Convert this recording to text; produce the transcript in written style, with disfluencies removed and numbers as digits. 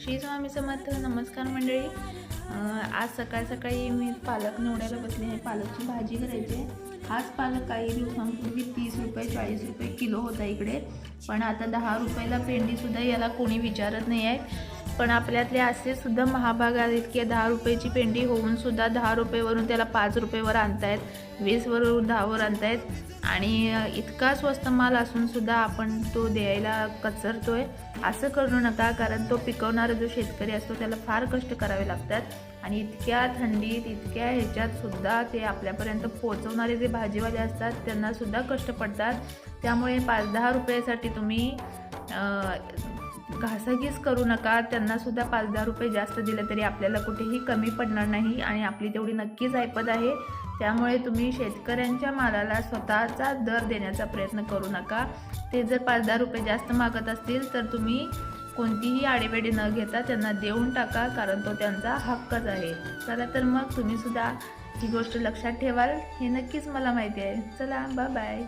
श्री स्वामी समर्थ. नमस्कार मंडळी. आज सकाळ सकाळी मी पालक निवडायला बसले आहे. पालकची भाजी करायची आहे. हाच पालक काही दिवसांपूर्वी 30 रुपये 40 रुपये किलो होता इकडे, पण आता 10 रुपयाला पेंडीसुद्धा याला कोणी विचारत नाही आहे. पण आपल्यातले असे सुद्धा महाभाग आहेत की 10 रुपयाची पेंडी होऊन सुद्धा 10 रुपयेवरून त्याला 5 रुपयेवर आणतायत, 20वरून 10वर आणतायत आणि इतका स्वस्त माल असून सुद्धा आपण तो द्यायला कचरतोय. असं करू नका, कारण तो पिकवणारा जो शेतकरी असतो त्याला फार कष्ट करावे लागतात आणि इतक्या थंडीत इतक्या ह्याच्यात सुद्धा ते आपल्यापर्यंत पोहोचवणारे जे भाजीवाले असतात त्यांना सुद्धा कष्ट पडतात. त्यामुळे 5-10 रुपयासाठी तुम्ही घासाघीस करू नका. त्यांना सुद्धा 5-10 रुपये जास्त दिले तरी आपल्याला कुठेही कमी पडणार नाही आणि आपली तेवढी नक्कीच ऐपत आहे. त्यामुळे तुम्ही शेतकऱ्यांच्या मालाला स्वतःचा दर देण्याचा प्रयत्न करू नका. ते जर 5-10 रुपये जास्त मागत असतील तर तुम्ही कोणतीही आडेवेडे न घेता त्यांना देऊन टाका, कारण तो त्यांचा हक्कच आहे. चला तर मग तुम्ही सुद्धा ही गोष्ट लक्षात ठेवाल हे नक्कीच मला माहिती आहे. चला, बाय बाय.